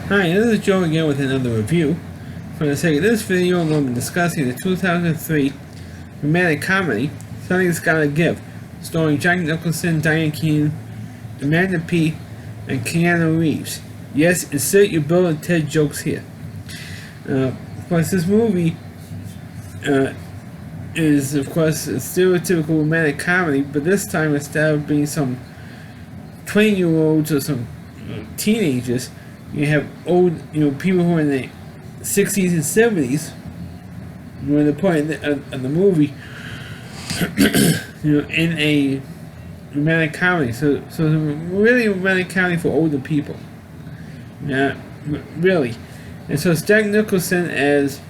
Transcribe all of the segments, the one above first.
Hi, this is Joe again with another review. For the sake of this video, I'm going to be discussing the 2003 romantic comedy, Something's Gotta Give, starring Jack Nicholson, Diane Keaton, Amanda Peet, and Keanu Reeves. Yes, insert your Bill and Ted jokes here. Of course, this movie is, of course, a stereotypical romantic comedy, but this time instead of being some 20-year-olds or some teenagers, you have old, people who are in the 60s and 70s. When the point of the movie, in a romantic comedy. So it's really a romantic comedy for older people. Yeah, really. And so it's Jack Nicholson as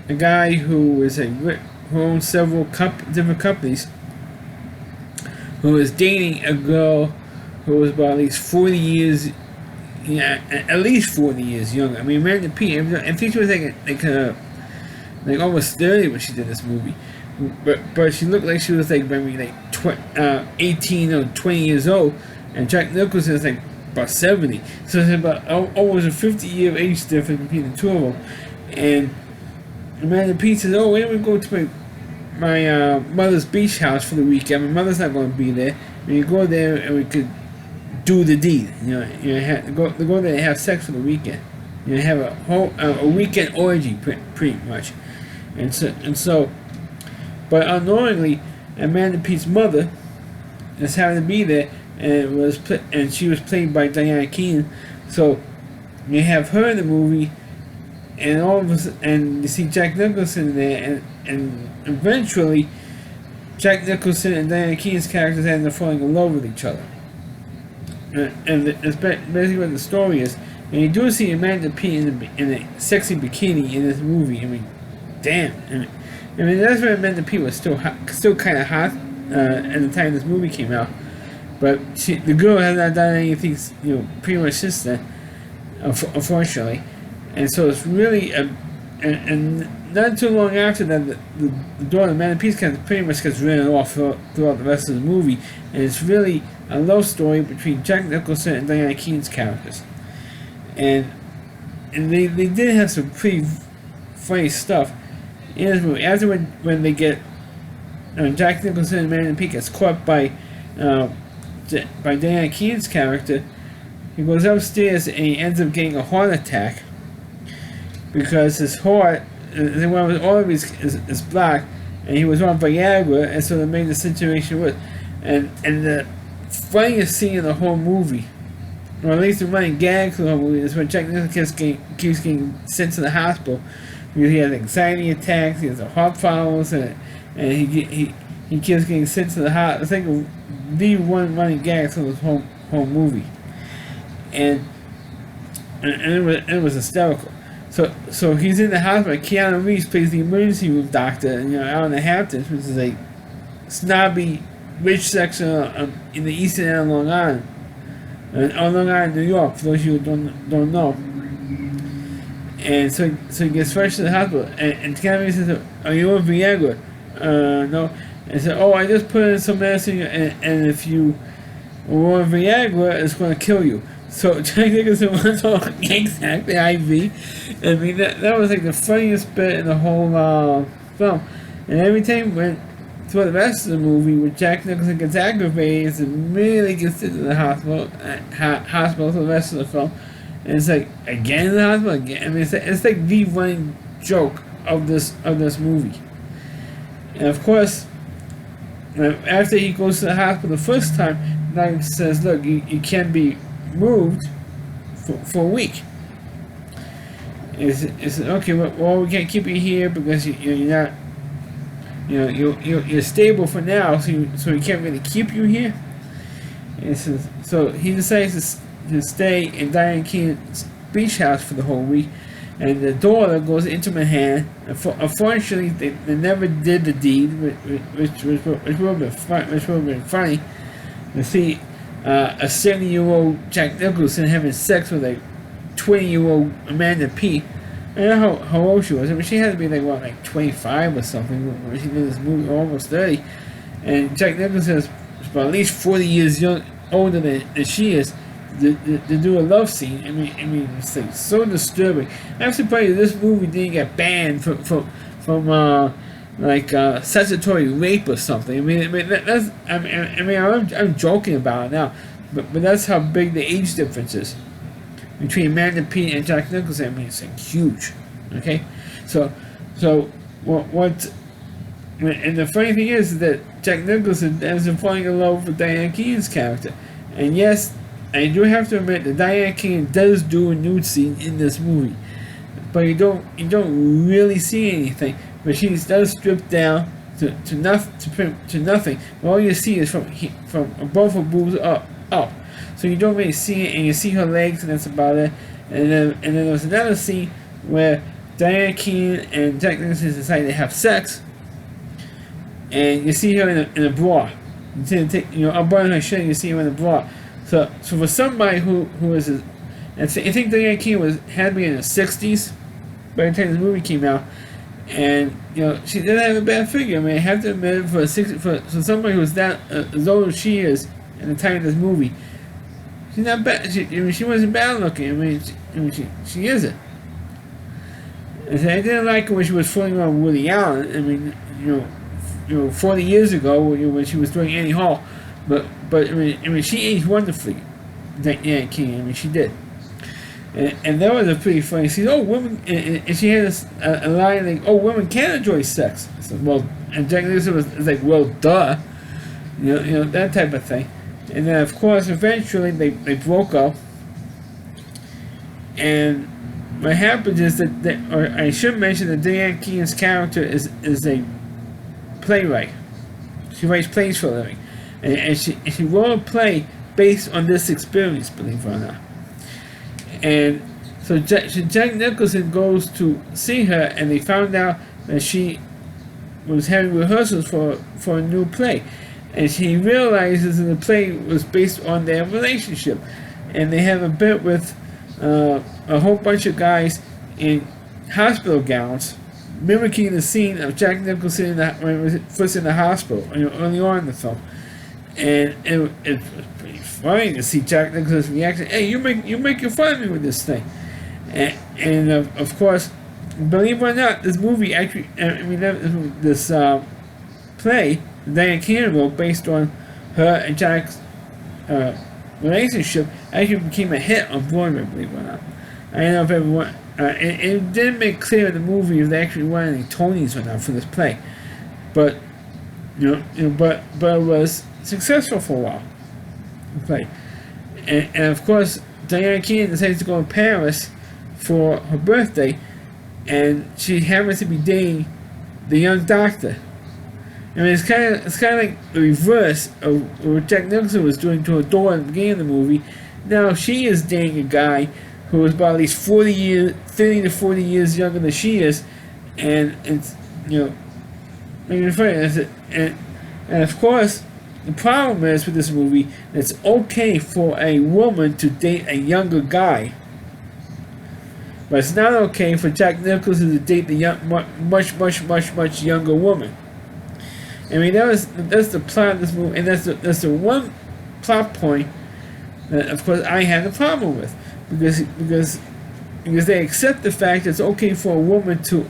a guy who owns several different companies, who is dating a girl who was about at least 40 years. Yeah, at least 40 years younger. I mean, Amanda Peet, I think she was like almost 30 when she did this movie. But she looked like she was maybe 18 or 20 years old, and Jack Nicholson is about 70. So it's about almost a 50-year age difference between the two of them. And Amanda Peet says, "Oh, we're going to go to my mother's beach house for the weekend. My mother's not going to be there. We go there and we could do the deed. Go there and have sex for the weekend. Have a weekend orgy, pretty much." And so, but unknowingly, Amanda Peet's mother is having to be there, and she was played by Diane Keaton. So you have her in the movie, and and you see Jack Nicholson there, and eventually, Jack Nicholson and Diane Keaton's characters end up falling in love with each other. And that's basically what the story is. And you do see Amanda Peet in a sexy bikini in this movie. I mean, damn. I mean that's when Amanda Peet was still kind of hot at the time this movie came out. But the girl has not done anything, pretty much since then, unfortunately. And so it's really and not too long after that, the daughter Amanda Peet pretty much gets written off throughout the rest of the movie, and it's really a love story between Jack Nicholson and Diane Keaton's characters, and they did have some pretty funny stuff in this movie. After when they get Jack Nicholson and Amanda Peet gets caught by Diane Keaton's character, he goes upstairs and he ends up getting a heart attack because his heart, one of his arteries is blocked, and he was on Viagra, and so they made the situation worse. And the funniest scene in the whole movie, or at least the running gag for the whole movie, is when Jack Nicholson keeps getting sent to the hospital because he has anxiety attacks, he has heart problems, and he keeps getting sent to the hospital. I think the one running gag for this whole movie, and it was hysterical. So he's in the hospital. Keanu Reeves plays the emergency room doctor, out in the Hamptons, which is a snobby, rich section in the East End of Long Island, Long Island, New York. For those of you who don't know. And so he gets rushed to the hospital, and Keanu Reeves says, "Are you on Viagra?" No. And said, "Oh, I just put in some medicine, and if you were on Viagra, it's going to kill you." So Jack Nicholson was on exactly IV. I mean, that was the funniest bit in the whole film. And every time through the rest of the movie, when Jack Nicholson gets aggravated and really gets into the hospital for the rest of the film, and it's again in the hospital again. I mean, it's the running joke of this movie. And of course, after he goes to the hospital the first time, the doctor says, "Look, you can't be moved for a week." It's okay. Well, we can't keep you here because you're not, you're stable for now, so we can't really keep you here. And so he decides to stay in Diane Keaton's beach house for the whole week, and the daughter goes into Manhattan. Unfortunately, they never did the deed, which would have been funny to see a 70-year-old Jack Nicholson having sex with a 20-year-old Amanda Peet. I don't know how old she was. I mean, she had to be 25 or something when she did this movie, almost 30. And Jack Nicholson is about at least 40 years older than she is. to do a love scene. I mean, it's like so disturbing. I'm surprised this movie didn't get banned from like statutory rape or something. That's I'm joking about it now, but that's how big the age difference is between Amanda Peet and Jack Nicholson. I mean, it's like huge. Okay, so what? And the funny thing is that Jack Nicholson has been falling in love with Diane Keaton's character, and yes, I do have to admit that Diane Keaton does do a nude scene in this movie, but you don't really see anything. But she does strip down to nothing. But all you see is from both her boobs up. So you don't really see it, and you see her legs, and that's about it. And then there was another scene where Diane Keaton and Jack Nicholson decide to have sex, and you see her in a bra. Unbuttoning her shirt, you see her in a bra. So for somebody who is, I think Diane Keaton had to be in her 60s by the time this movie came out, and she didn't have a bad figure. I mean, I have to admit, for somebody who's that as old as she is at the time of this movie, she's not bad. She wasn't bad looking. She isn't. And I didn't like her when she was fooling around with Woody Allen. I mean, 40 years ago when she was doing Annie Hall, but I mean she aged wonderfully. Diane Keaton. I mean, she did. And that was a pretty funny scene. Oh, women, and she had a line like, "Oh, women can enjoy sex." I said, well, and Jack Nicholson was like, "Well, duh," that type of thing. And then, of course, eventually they broke up. And what happens is that or I should mention that Diane Keaton's character is a playwright. She writes plays for a living, and she wrote a play based on this experience, believe it or not. And so Jack Nicholson goes to see her, and they found out that she was having rehearsals for a new play, and she realizes that the play was based on their relationship, and they have a bit with a whole bunch of guys in hospital gowns, mimicking the scene of Jack Nicholson when he was first in the hospital, early on in the film, and it's pretty funny to see Jack Nicholson's reaction. Hey, you make fun of me with this thing, and of course, believe it or not, this movie actually, this play Diane Keaton wrote based on her and Jack's relationship actually became a hit on Broadway. Believe it or not, I don't know if everyone. It didn't make clear in the movie if they actually won any Tonys or not for this play, but but it was successful for a while. Play, and of course Diane Keaton decides to go to Paris for her birthday, and she happens to be dating the young doctor. I mean, it's kind of like the reverse of what Jack Nicholson was doing to her daughter at the beginning of the movie. Now she is dating a guy who is about at least 30 to 40 years younger than she is, and it's making it funny. And of course, the problem is with this movie, it's okay for a woman to date a younger guy, but it's not okay for Jack Nicholson to date the much younger woman. I mean, that's the plot of this movie, and that's the one plot point that, of course, I had a problem with, because they accept the fact that it's okay for a woman to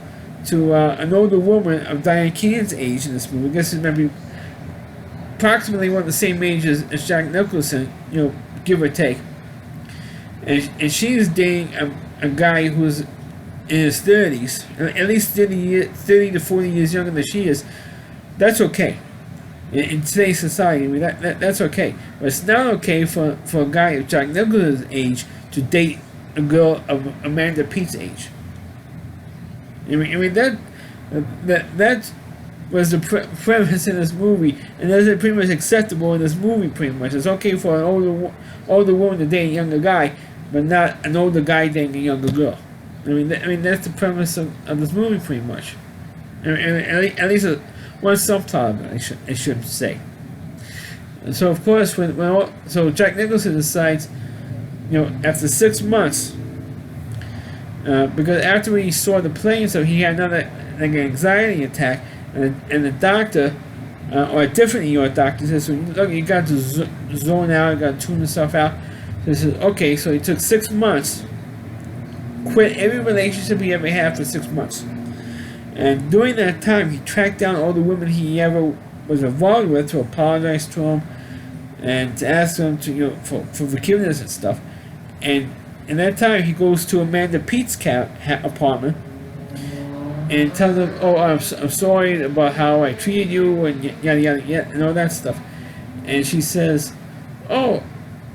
an older woman of Diane Keaton's age in this movie. I guess it's maybe approximately one of the same age as Jack Nicholson, give or take. And she's dating a guy who's in his 30s, at least 30 to 40 years younger than she is. That's okay. In today's society, I mean, that's okay. But it's not okay for a guy of Jack Nicholson's age to date a girl of Amanda Peet's age. I mean that was the premise in this movie, and that's pretty much acceptable in this movie. Pretty much, it's okay for an older woman to date a younger guy, but not an older guy dating a younger girl. I mean that's the premise of this movie, pretty much. At least one subplot of it, I should say. And so of course, so Jack Nicholson decides, after 6 months, because after he saw the play, so he had another like an anxiety attack, and the doctor, or a different ER doctor says, so look, you got to zone out, you got to tune yourself out. So he says, okay, so he took 6 months, quit every relationship he ever had for 6 months. And during that time, he tracked down all the women he ever was involved with to apologize to them and to ask them to, for forgiveness and stuff. And in that time, he goes to Amanda Pete's apartment and tells them, "Oh, I'm sorry about how I treated you and yada yada yada and all that stuff." And she says, "Oh,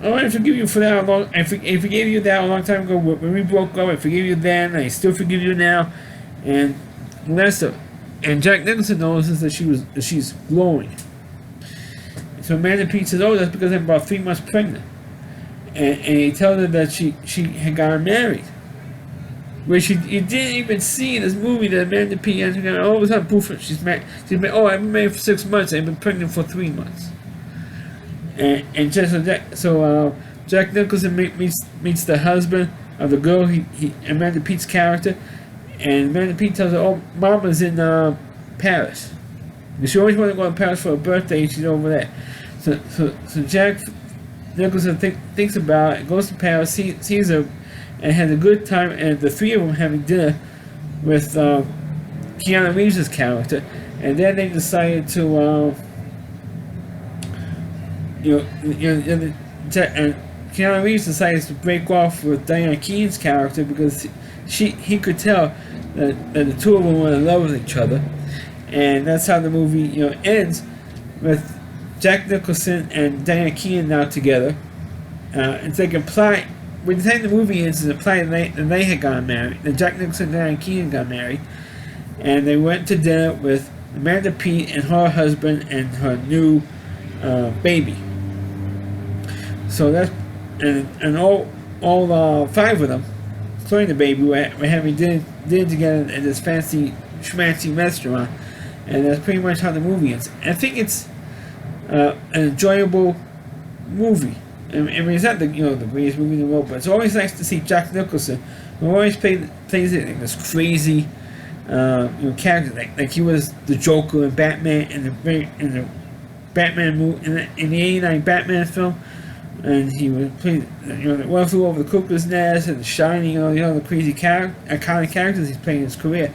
I forgive you for that. I forgave you that a long time ago when we broke up. I forgive you then. I still forgive you now." And that's stuff. And Jack Nicholson notices that she's glowing. So Amanda Pete says, "Oh, that's because I'm about 3 months pregnant." And he tells her that she had gotten married. Which you didn't even see in this movie that Amanda Pete has got. All of a sudden, poof, she's married. Oh, I've been married for 6 months. I've been pregnant for 3 months. And just so Jack Nicholson meets the husband of the girl, Amanda Pete's character, and Amanda Pete tells her, "Oh, Mama's in Paris. She always wanted to go to Paris for her birthday, and she's over there." So Jack Nicholson thinks about it, goes to Paris, sees her, and has a good time, and the three of them having dinner with Keanu Reeves' character, and then they decided to, and Keanu Reeves decides to break off with Diane Keaton's character because he could tell that the two of them were in love with each other, and that's how the movie ends with Jack Nicholson and Diane Keaton now together. It's like implied. By the time the movie ends, it's implied that they had gotten married. That Jack Nicholson and Diane Keaton got married, and they went to dinner with Amanda Pete and her husband and her new baby. So that's and all five of them, including the baby, were having dinner together at this fancy schmancy restaurant, and that's pretty much how the movie ends. I think it's an enjoyable movie. I mean, it's not the greatest movie in the world, but it's always nice to see Jack Nicholson, who always plays like this crazy character, like he was the Joker in Batman in the Batman movie in the '89 Batman film, and he was playing the One Flew Over the Cuckoo's Nest and The Shining, all the other crazy iconic characters he's playing in his career.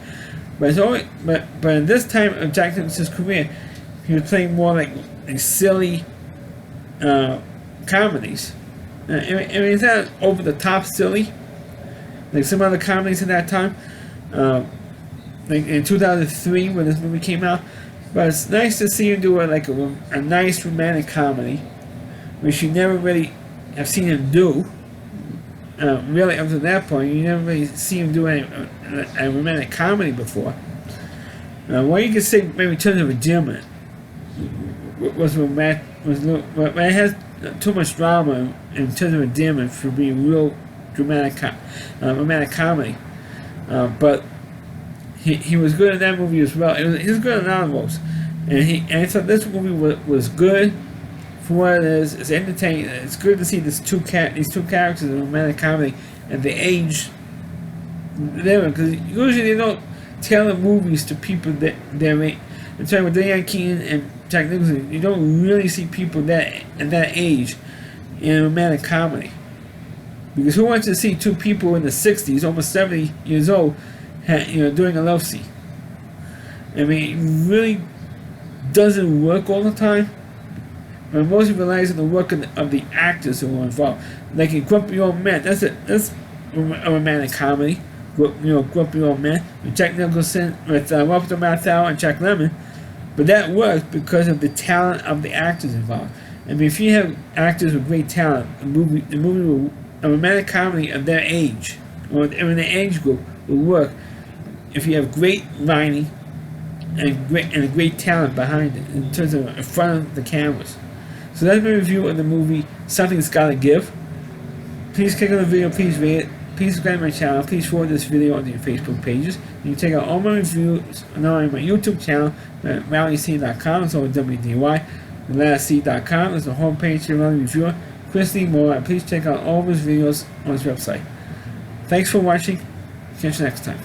But it's always but in this time of Jack Nicholson's career, he was playing more like silly comedies. I mean, it's not over the top silly like some other comedies at that time, like in 2003 when this movie came out. But it's nice to see him do a nice romantic comedy, which you never really have seen him do. Really, up to that point, you never really see him do a romantic comedy before. What you could say maybe Return of the Gentleman was romantic, but it has too much drama in terms of a demon for being real dramatic romantic comedy. But he was good in that movie as well. He was good in Animals, and I thought this movie was good for what it is. It's entertaining. It's good to see these two characters in romantic comedy and the age they're in, because usually they don't tailor movies to people that they're in. I'm talking with Diane Keaton and Jack Nicholson. You don't really see people at that age in a romantic comedy, because who wants to see two people in the 60s, almost 70 years old, doing a love scene? I mean, it really doesn't work all the time. But mostly relies on the work of the actors who are involved. Like in Grumpy Old Men, that's a romantic comedy. Grumpy Old Men with Jack Nicholson, with Robert Matthau and Jack Lemmon. But that works because of the talent of the actors involved. I mean, if you have actors with great talent, a romantic comedy of their age, or in the age group, will work if you have great writing and a great talent behind it in terms of in front of the cameras. So that's my review of the movie Something's Gotta Give. Please click on the video, please rate it, please subscribe to my channel, please forward this video onto your Facebook pages. You can check out all my reviews on my YouTube channel at RallyC.com, it's over WDY. TheLastSeat.com is the homepage to Rally Reviewer. Chris Lee Moore, and please check out all of his videos on his website. Thanks for watching. Catch you next time.